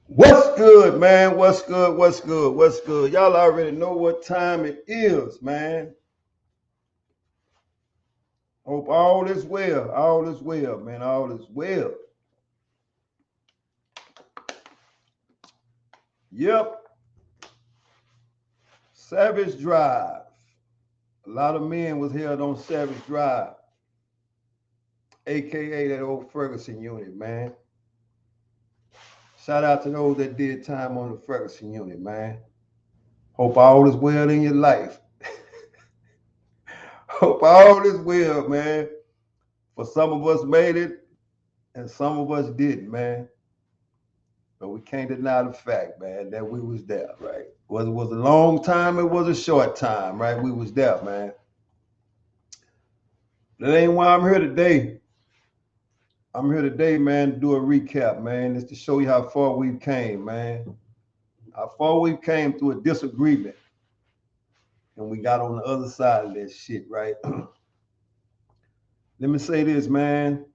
What's good, man? What's good? What's good? What's good? Y'all already know what time it is, man. Hope all is well. All is well, man. All is well. Yep. Savage Drive. A lot of men was held on Savage Drive, aka that old Ferguson Unit, man. Shout out to those that did time on the Ferguson Unit, man. Hope all is well in your life. Hope all is well, man. For some of us made it, and some of us didn't, man. But we can't deny the fact, man, that we was there, right? Whether it was a long time, it was a short time, right? We was there, man. That ain't why I'm here today. I'm here today, man, to do a recap, man. Just to show you how far we've came, man. How far we came through a disagreement. And we got on the other side of that shit, right? Let me say this, man.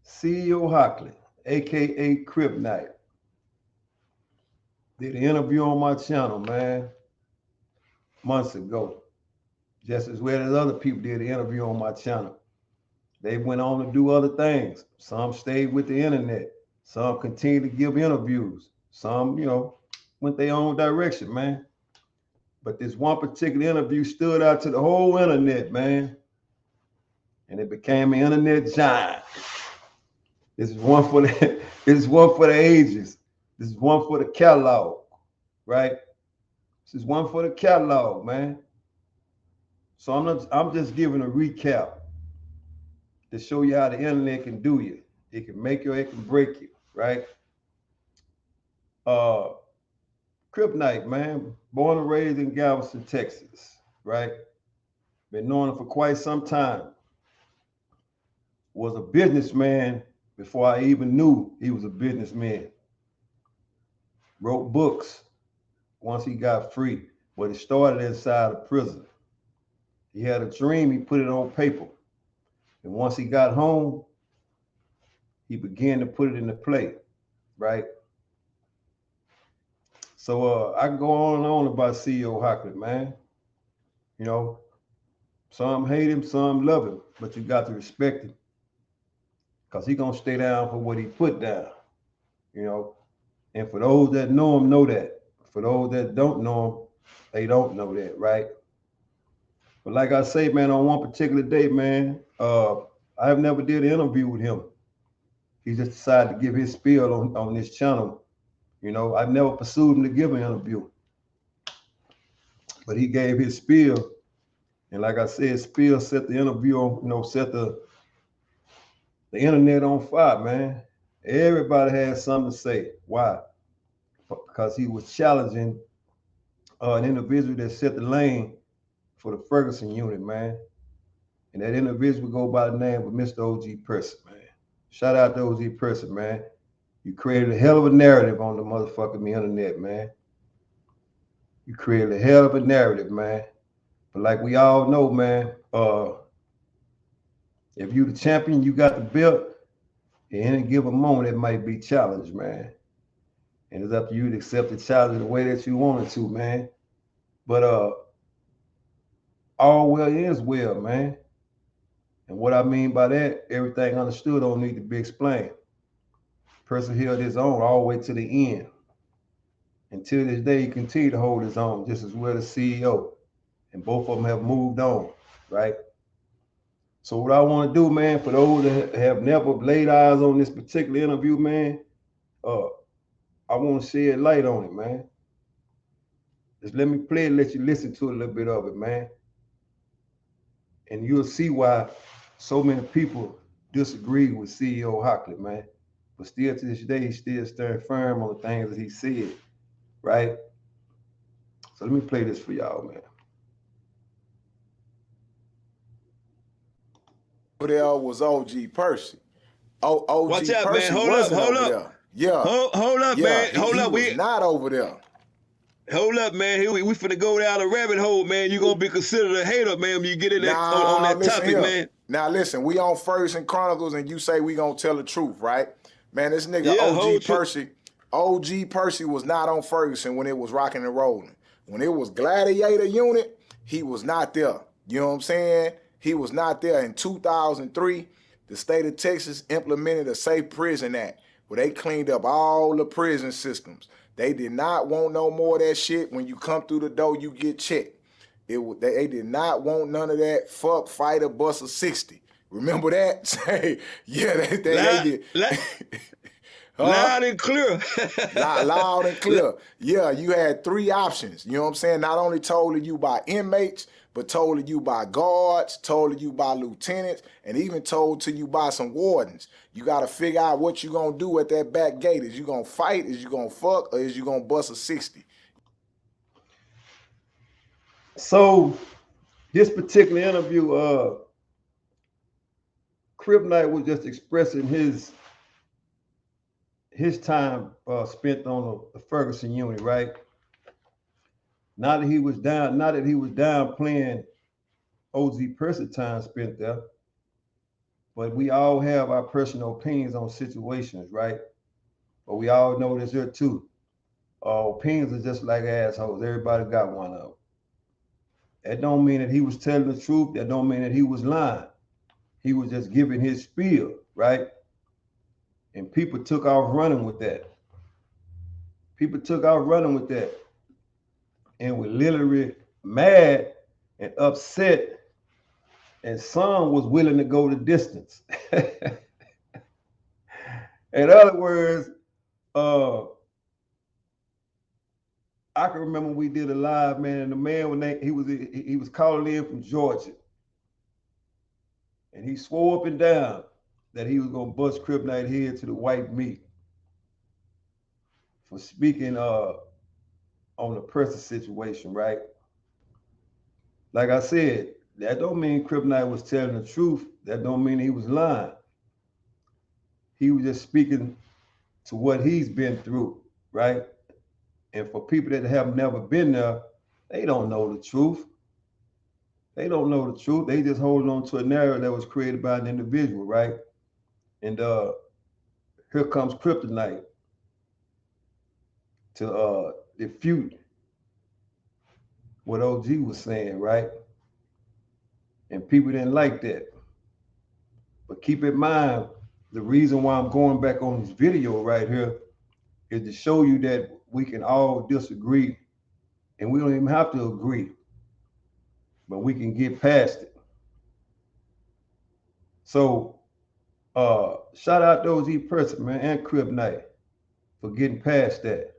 CEO Hockley, aka Crip Night, did an interview on my channel, man, months ago. Just as well as other people did an interview on my channel. They went on to do other things. Some stayed with the internet. Some continued to give interviews. Some, went their own direction, man. But this one particular interview stood out to the whole internet, man. And it became an internet giant. This is one for the ages. This is one for the catalog, right? This is one for the catalog, man. So I'm just giving a recap to show you how the internet can do you. It can make you, it can break you, right? Crip Night, man, born and raised in Galveston, Texas, right? Been knowing him for quite some time. Was a businessman before I even knew he was a businessman. Wrote books once he got free, but it started inside of prison. He had a dream, he put it on paper. And once he got home, he began to put it into play, right? So I can go on and on about CEO Hockley, man. Some hate him, some love him, but you got to respect him because he's going to stay down for what he put down, And for those that know him, know that. For those that don't know him, they don't know that, right? But like I say, man, on one particular day, man, I have never did an interview with him. He just decided to give his spiel on this channel. I've never pursued him to give an interview. But he gave his spiel. And like I said, spiel set the interview on, set the internet on fire, man. Everybody had something to say. Why? Because he was challenging an individual that set the lane for the Ferguson Unit, man. And that individual go by the name of Mr. OG Person, man. Shout out to OG Person, man. You created a hell of a narrative on the motherfucking internet, man. You created a hell of a narrative, man. But like we all know, man, if you the champion, you got the belt, at any given moment, it might be challenged, man. And it's up to you to accept the challenge the way that you want it to, man. But all well is well, man. And what I mean by that, everything understood don't need to be explained. Person held his own all the way to the end. Until this day, he continued to hold his own, just as well as CEO. And both of them have moved on, right? So what I want to do, man, for those that have never laid eyes on this particular interview, man, I want to shed light on it, man. Just let me play it, let you listen to a little bit of it, man. And you'll see why so many people disagree with CEO Hockley, man. But still to this day, he's still standing firm on the things that he said, right? So let me play this for y'all, man. There was OG Percy. OG What's up, Percy man? Hold wasn't up. There. Yeah. Hold up, yeah. man. Hold up. He was not over there. Hold up, man. Here we finna go down a rabbit hole, man. You gonna be considered a hater, man, when you get in that on Nah, that listen topic, here. man. Now listen, we on Ferguson Chronicles, and you say we gonna tell the truth, right? Man, this nigga Yeah, whole OG Percy was not on Ferguson when it was rocking and rolling. When it was Gladiator Unit, he was not there. You know what I'm saying? He was not there. In 2003, the state of Texas implemented a Safe Prison Act where they cleaned up all the prison systems. They did not want no more of that shit. When you come through the door, you get checked. They did not want none of that fuck, fight, or bust a 60. Remember that? Say, yeah, they did. Loud and clear. Loud and clear. Yeah, you had 3 options. You know what I'm saying? Not only told to you by inmates, but told to you by guards, told to you by lieutenants, and even told to you by some wardens. You got to figure out what you going to do at that back gate. Is you going to fight? Is you going to fuck? Or is you going to bust a 60? So this particular interview, Crib Knight was just expressing his time spent on the Ferguson Unit, right? Not that he was down playing OZ Percy time spent there, but we all have our personal opinions on situations, right? But we all know this here too. Opinions are just like assholes. Everybody got one of them. That don't mean that he was telling the truth. That don't mean that he was lying. He was just giving his spiel, right? And people took off running with that. And were literally mad and upset. And some was willing to go the distance. In other words, I can remember we did a live, man, and the man, he was calling in from Georgia. And he swore up and down that he was gonna bust Crib Knight head to the white meat for speaking on the Percy situation, right? Like I said, that don't mean Crib Knight was telling the truth. That don't mean he was lying. He was just speaking to what he's been through, right? And for people that have never been there, they don't know the truth. They don't know the truth. They just hold on to a narrative that was created by an individual, right? And here comes Kryptonite to refute what OG was saying, right? And people didn't like that. But keep in mind, the reason why I'm going back on this video right here is to show you that we can all disagree, and we don't even have to agree, but we can get past it. So shout out to OZ Person, man, and Crib Knight for getting past that,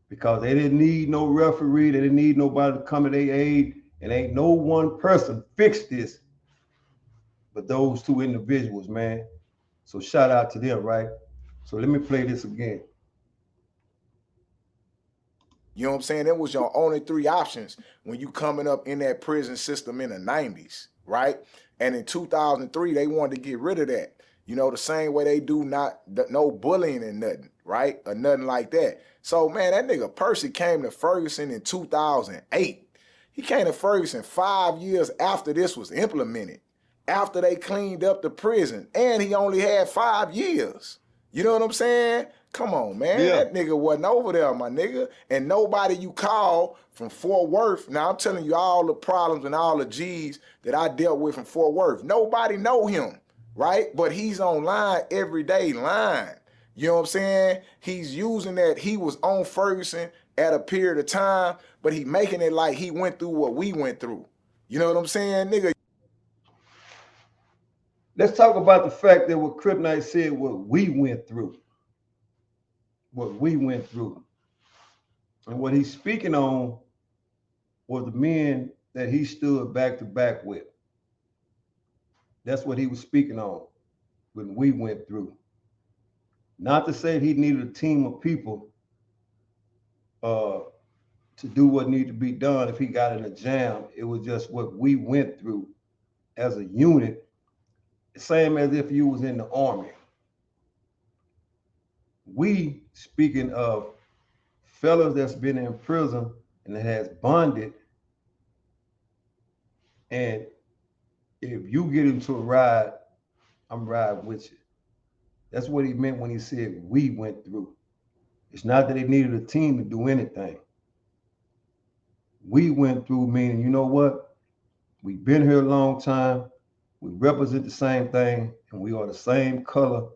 because they didn't need no referee, they didn't need nobody to come to their aid, and ain't no one person fixed this but those 2 individuals, man. So shout out to them, right? So let me play this again. You know what I'm saying? That was your only 3 options when you coming up in that prison system in the 90s, right? And in 2003, they wanted to get rid of that. You know, the same way they do no bullying and nothing, right? Or nothing like that. So, man, that nigga Percy came to Ferguson in 2008. He came to Ferguson 5 years after this was implemented, after they cleaned up the prison, and he only had 5 years. You know what I'm saying? Come on, man. Yeah. That nigga wasn't over there, my nigga. And nobody you call from Fort Worth, now I'm telling you all the problems and all the G's that I dealt with from Fort Worth. Nobody know him, right? But he's online every day lying. You know what I'm saying? He's using that he was on Ferguson at a period of time, but he making it like he went through what we went through. You know what I'm saying, nigga? Let's talk about the fact that what Crib Knight said, what we went through. What we went through. And what he's speaking on were the men that he stood back to back with. That's what he was speaking on when we went through. Not to say he needed a team of people to do what needed to be done if he got in a jam. It was just what we went through as a unit, same as if you was in the army. We, speaking of fellas that's been in prison and it has bonded. And if you get into a ride, I'm riding with you. That's what he meant when he said we went through. It's not that they needed a team to do anything. We went through, meaning, you know what? We've been here a long time. We represent the same thing, and we are the same color.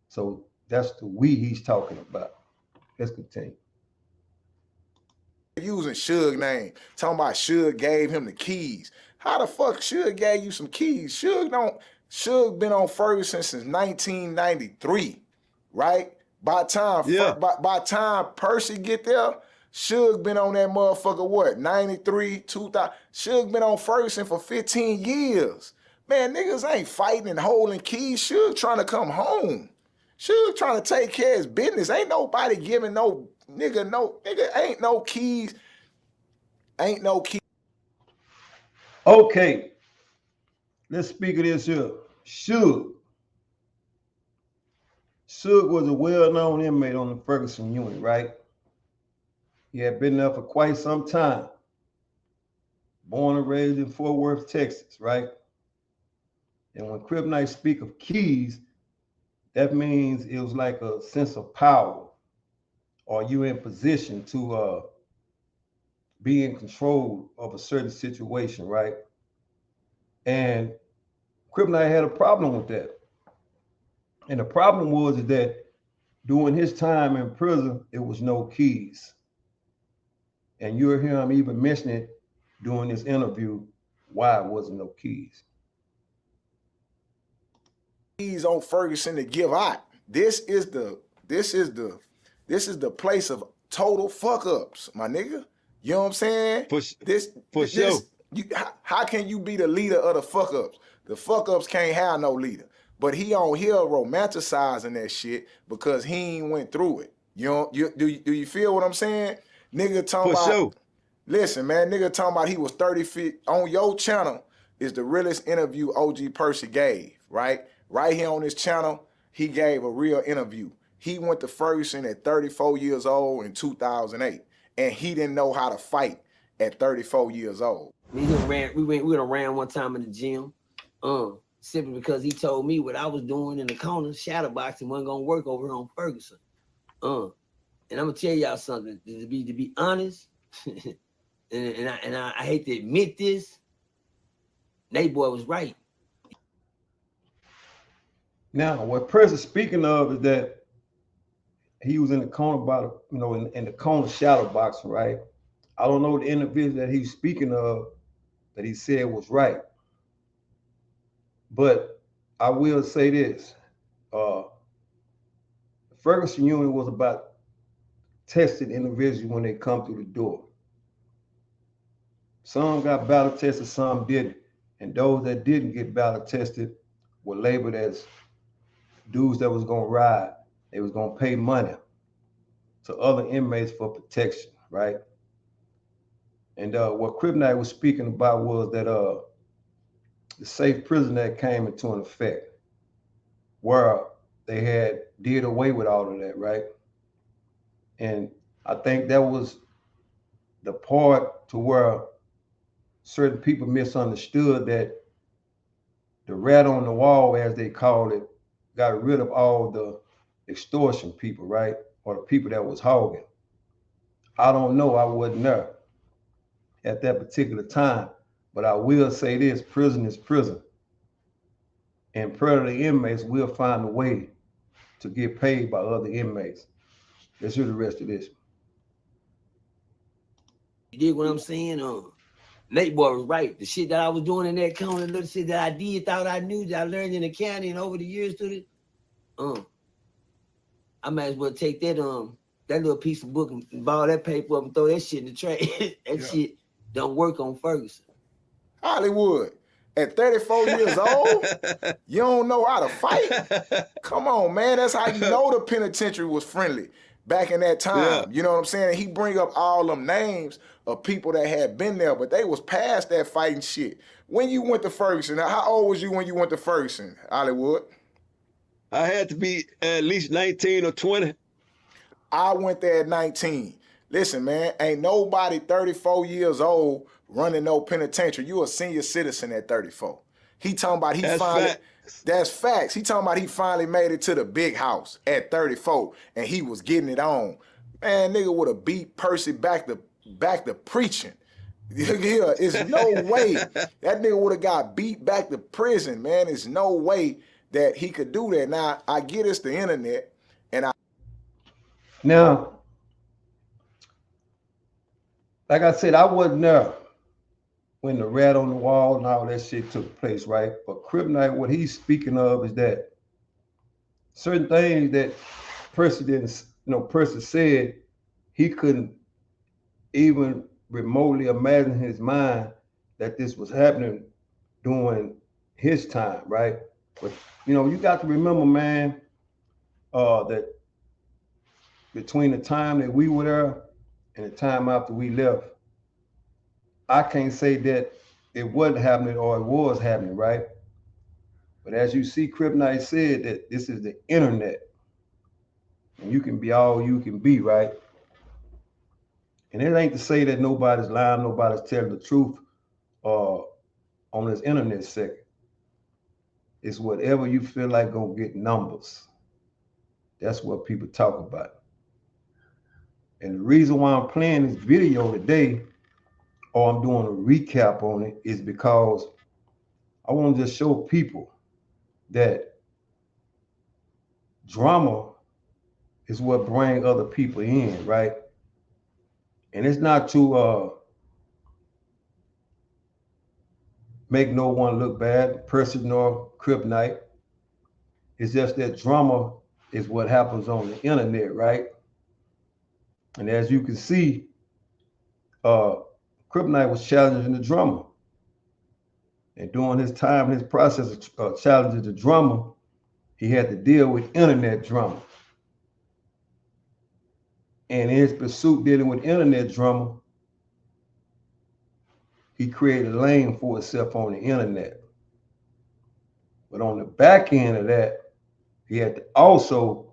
So that's the we he's talking about. Let's continue. Using Suge name, talking about Suge gave him the keys. How the fuck Suge gave you some keys? Suge been on Ferguson since 1993, right? By time Percy get there, Suge been on that motherfucker what? 93, 2000. Suge been on Ferguson for 15 years. Man, niggas ain't fighting and holding keys. Suge trying to come home. Suge trying to take care of his business. Ain't nobody giving no nigga ain't no keys. Ain't no key. Okay. Let's speak of this here. Suge was a well-known inmate on the Ferguson Unit, right? He had been there for quite some time. Born and raised in Fort Worth, Texas, right? And when Crip Knights speak of keys, that means it was like a sense of power, or you in position to be in control of a certain situation, right? And Crip Knight had a problem with that. And the problem was that during his time in prison, it was no keys. And you'll hear him even mention it during this interview, why it wasn't no keys. Keys on Ferguson to give out. This is the place of total fuck ups, my nigga. You know what I'm saying? For sure. How can you be the leader of the fuck ups? The fuck ups can't have no leader. But he on here romanticizing that shit because he ain't went through it. Do you feel what I'm saying? Nigga talking about, sure. Listen, man, nigga talking about he was 30 feet on your channel is the realest interview OG Percy gave, right? Right here on this channel, he gave a real interview. He went to Ferguson at 34 years old in 2008, and he didn't know how to fight at 34 years old. We went around one time in the gym, simply because he told me what I was doing in the corner, shadow boxing wasn't gonna work over here on Ferguson. And I'm gonna tell y'all something, to be honest, and I hate to admit this, Nate boy was right. Now, what Percy's speaking of is that he was in the corner about, in the corner shadow boxing, right? I don't know the individual that he's speaking of that he said was right. But I will say this, the Ferguson Unit was about tested individuals when they come through the door. Some got battle tested, some didn't. And those that didn't get battle tested were labeled as dudes that was gonna ride. They was gonna pay money to other inmates for protection, right? And what Crip Knight was speaking about was that the Safe Prison Act came into an effect where they had did away with all of that, right? And I think that was the part to where certain people misunderstood that the rat on the wall, as they called it, got rid of all the extortion people, right? Or the people that was hogging. I don't know, I wasn't there at that particular time, but I will say this, prison is prison. And predator inmates will find a way to get paid by other inmates. Let's hear the rest of this. You dig what I'm saying? Nate boy was right. The shit that I was doing in that county, little shit that I did, thought I knew, that I learned in the county and over the years to it, I might as well take that little piece of book and ball that paper up and throw that shit in the trash. Shit don't work on Ferguson. Hollywood, at 34 years old, you don't know how to fight? Come on, man. That's how you know the penitentiary was friendly back in that time. Yeah. You know what I'm saying? He bring up all them names of people that had been there, but they was past that fighting shit. When you went to Ferguson, how old was you when you went to Ferguson, Hollywood? I had to be at least 19 or 20. I went there at 19. Listen, man, ain't nobody 34 years old running no penitentiary. You a senior citizen at 34. He talking about he That's finally, facts. that's facts. He talking about he finally made it to the big house at 34 and he was getting it on. Man, nigga would have beat Percy back to preaching. Yeah, it's no way that nigga would have got beat back to prison, man. There's no way that he could do that. Now, I get it's the internet, and Now, like I said, I wasn't there when the rat on the wall and all that shit took place, right? But Crip Night, what he's speaking of is that certain things that Percy didn't, Percy said he couldn't even remotely imagine in his mind that this was happening during his time, right? But you got to remember, man, that between the time that we were there and the time after we left, I can't say that it wasn't happening or it was happening, right? But as you see, Crip Night said that this is the internet, and you can be all you can be, right? And it ain't to say that nobody's lying, nobody's telling the truth on this internet second. It's whatever you feel like gonna get numbers. That's what people talk about. And the reason why I'm playing this video today, or I'm doing a recap on it, is because I want to just show people that drama is what brings other people in, right? And it's not to make no one look bad, Percy nor Crip Night. It's just that drama is what happens on the internet, right? And as you can see, Crip Night was challenging the drama. And during his time, his process of challenging the drama, he had to deal with internet drama. And in his pursuit dealing with internet drama, he created a lane for himself on the internet. But on the back end of that, he had to also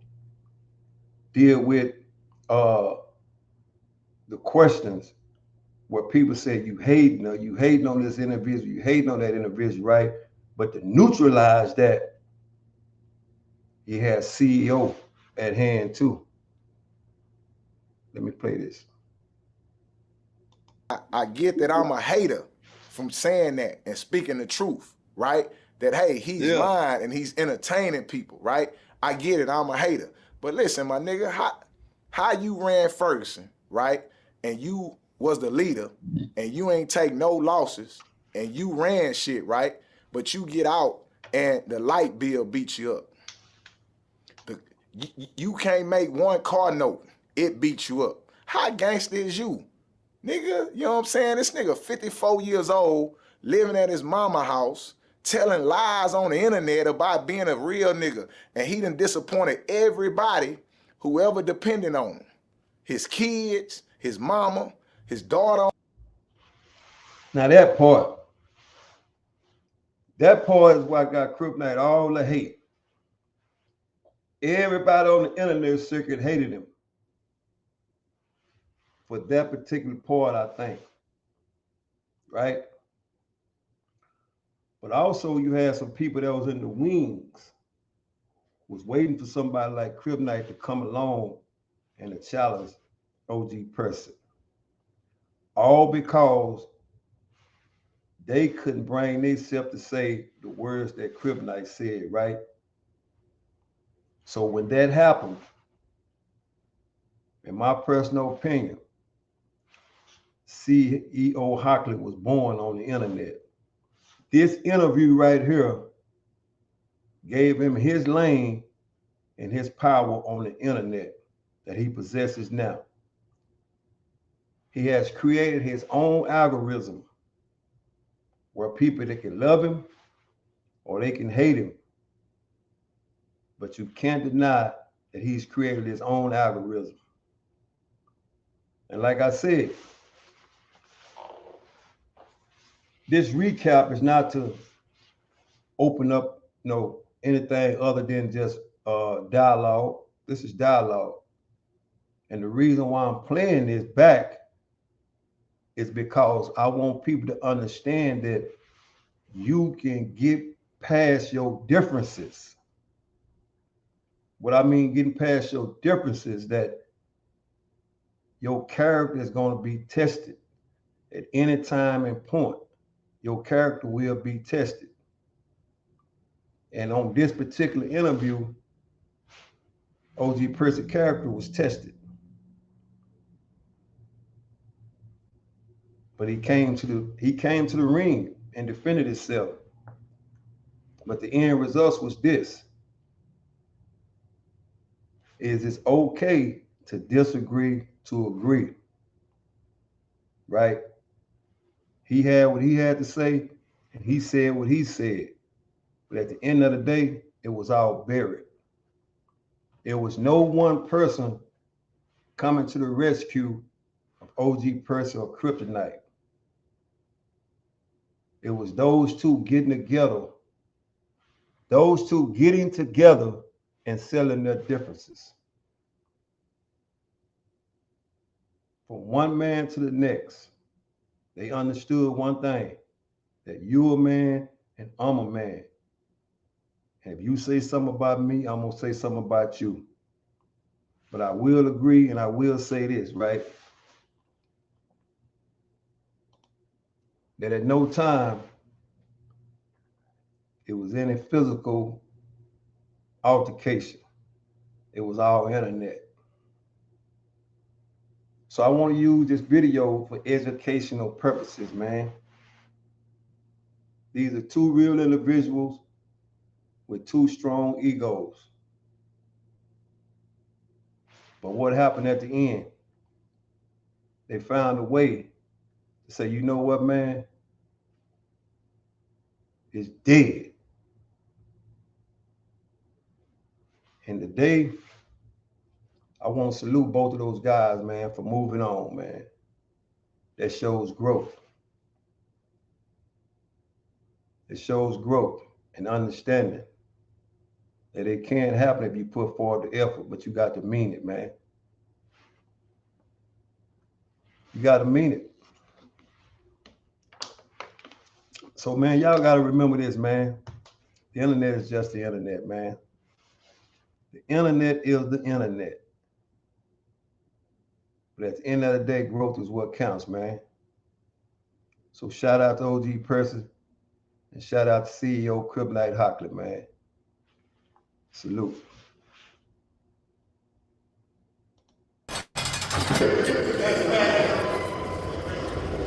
deal with the questions where people say you hating on this individual, you hating on that individual, right? But to neutralize that, he has CEO at hand too. Let me play this. I get that I'm a hater from saying that and speaking the truth, right? That, hey, he's lying and he's entertaining people, right? I get it, I'm a hater. But listen, my nigga, how you ran Ferguson, right? And you was the leader and you ain't take no losses and you ran shit, right? But you get out and the light bill beats you up. You can't make one car note, it beats you up. How gangster is you? Nigga, you know what I'm saying? This nigga 54 years old, living at his mama house, telling lies on the internet about being a real nigga. And he done disappointed everybody who ever depended on him. His kids, his mama, his daughter. Now that part is what got Crip Night all the hate. Everybody on the internet circuit hated him for that particular part, I think, right? But also you had some people that was in the wings, was waiting for somebody like Crip Night to come along and to challenge OG Percy. All because they couldn't bring themselves to say the words that Crip Night said, right? So when that happened, in my personal opinion, CEO Hockley was born on the internet. This interview right here gave him his lane and his power on the internet that he possesses now. He has created his own algorithm where people that can love him or they can hate him. But you can't deny that he's created his own algorithm. And like I said, this recap is not to open up anything other than just dialogue. This is dialogue. And the reason why I'm playing this back is because I want people to understand that you can get past your differences. What I mean getting past your differences, that your character is going to be tested at any time and point. Your character will be tested. And on this particular interview, OG Percy's character was tested. But he came to the ring and defended himself. But the end result was this: is it's okay to disagree to agree. Right? He had what he had to say, and he said what he said. But at the end of the day, it was all buried. There was no one person coming to the rescue of OG Percy or Kryptonite. It was those two getting together, and selling their differences. From one man to the next, they understood one thing, that you a man and I'm a man. And if you say something about me, I'm going to say something about you. But I will agree and I will say this, right? That at no time it was any physical altercation. It was all internet. So I want to use this video for educational purposes, man. These are two real individuals with two strong egos. But what happened at the end? They found a way to say, you know what, man? It's dead. And today, I want to salute both of those guys, man, for moving on, man. That shows growth. It shows growth and understanding that it can't happen if you put forward the effort, but you got to mean it, man. You got to mean it. So, man, y'all got to remember this, man. The internet is just the internet, man. The internet is the internet. But at the end of the day, growth is what counts, man. So shout out to OG Percy and shout out to CEO Kryptonite Hockley, man. Salute.